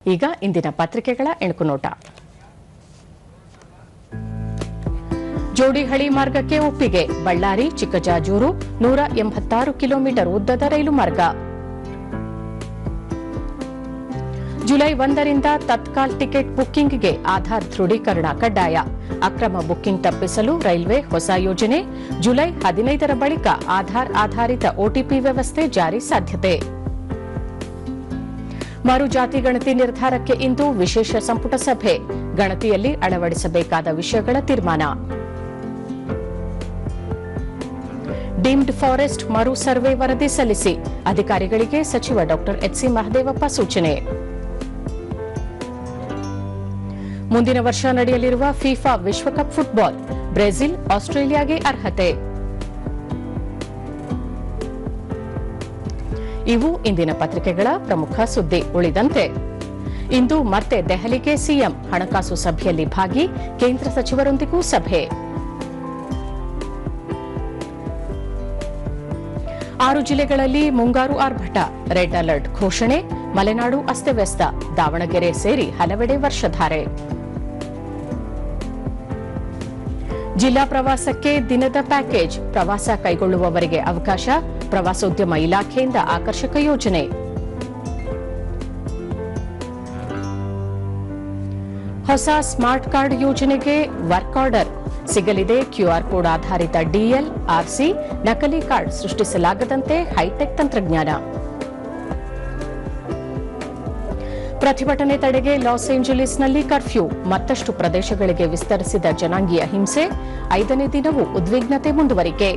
ಈಗ ಇಂದಿನ ಪತ್ರಿಕೆಗಳ ಎಣುಕುನೋಟ. ಜೋಡಿಹಳಿ ಮಾರ್ಗಕ್ಕೆ ಒಪ್ಪಿಗೆ. ಬಳ್ಳಾರಿ ಚಿಕ್ಕಜಾಜೂರು 186 ಕಿಲೋಮೀಟರ್ ಉದ್ದದ ರೈಲು ಮಾರ್ಗ. ಜುಲೈ 1ರಿಂದ ತತ್ಕಾಲ್ ಟಿಕೆಟ್ ಬುಕ್ಕಿಂಗ್ಗೆ ಆಧಾರ್ ದೃಢೀಕರಣ ಕಡ್ಡಾಯ. ಅಕ್ರಮ ಬುಕ್ಕಿಂಗ್ ತಪ್ಪಿಸಲು ರೈಲ್ವೆ ಹೊಸ ಯೋಜನೆ. ಜುಲೈ 15ರ ಬಳಿಕ ಆಧಾರ್ ಆಧಾರಿತ ಒಟಿಪಿ ವ್ಯವಸ್ಥೆ ಜಾರಿ ಸಾಧ್ಯತೆ. ಮರು ಜಾತಿ ಗಣತಿ ನಿರ್ಧಾರಕ್ಕೆ ಇಂದು ವಿಶೇಷ ಸಂಪುಟ ಸಭೆ. ಗಣತಿಯಲ್ಲಿ ಅಳವಡಿಸಬೇಕಾದ ವಿಷಯಗಳ ತೀರ್ಮಾನ. ಡೀಮ್ಡ್ ಫಾರೆಸ್ಟ್ ಮರು ಸರ್ವೆ ವರದಿ ಸಲ್ಲಿಸಿ ಅಧಿಕಾರಿಗಳಿಗೆ ಸಚಿವ ಡಾ ಎಚ್.ಸಿ. ಮಹದೇವಪ್ಪ ಸೂಚನೆ. ಮುಂದಿನ ವರ್ಷ ನಡೆಯಲಿರುವ ಫಿಫಾ ವಿಶ್ವಕಪ್ ಫುಟ್ಬಾಲ್. ಬ್ರೆಜಿಲ್ ಆಸ್ಟ್ರೇಲಿಯಾಗೆ ಅರ್ಹತೆ. ಇವು ಇಂದಿನ ಪತ್ರಿಕೆಗಳ ಪ್ರಮುಖ ಸುದ್ದಿ. ಉಳಿದಂತೆ ಇಂದು ಮತ್ತೆ ದೆಹಲಿಗೆ ಸಿಎಂ. ಹಣಕಾಸು ಸಭೆಯಲ್ಲಿ ಭಾಗಿ. ಕೇಂದ್ರ ಸಚಿವರೊಂದಿಗೂ ಸಭೆ. 6 ಜಿಲ್ಲೆಗಳಲ್ಲಿ ಮುಂಗಾರು ಆರ್ಭಟ. ರೆಡ್ ಅಲರ್ಟ್ ಘೋಷಣೆ. ಮಲೆನಾಡು ಅಸ್ತವ್ಯಸ್ತ. ದಾವಣಗೆರೆ ಸೇರಿ ಹಲವೆಡೆ ವರ್ಷಧಾರೆ. ಜಿಲ್ಲಾ ಪ್ರವಾಸಕ್ಕೆ ದಿನದ ಪ್ಯಾಕೇಜ್. ಪ್ರವಾಸ ಕೈಗೊಳ್ಳುವವರಿಗೆ ಅವಕಾಶ. ಪ್ರವಾಸೋದ್ಯಮ ಇಲಾಖೆಯಿಂದ ಆಕರ್ಷಕ ಯೋಜನೆ. ಹೊಸ ಸ್ಮಾರ್ಟ್ ಕಾರ್ಡ್ ಯೋಜನೆಗೆ ವರ್ಕ್ ಆರ್ಡರ್. ಸಿಗಲಿದೆ ಕ್ಯೂಆರ್ ಕೋಡ್ ಆಧಾರಿತ ಡಿಎಲ್, ಆರ್ಸಿ. ನಕಲಿ ಕಾರ್ಡ್ ಸೃಷ್ಟಿಸಲಾಗದಂತೆ ಹೈಟೆಕ್ ತಂತ್ರಜ್ಞಾನ. ಪ್ರತಿಭಟನೆ ತಡೆಗೆ ಲಾಸ್ ಏಂಜಲೀಸ್ನಲ್ಲಿ ಕರ್ಫ್ಯೂ. ಮತ್ತಷ್ಟು ಪ್ರದೇಶಗಳಿಗೆ ವಿಸ್ತರಿಸಿದ ಜನಾಂಗೀಯ ಹಿಂಸೆ. 5ನೇ ದಿನವೂ ಉದ್ವಿಗ್ನತೆ ಮುಂದುವರಿಕೆ.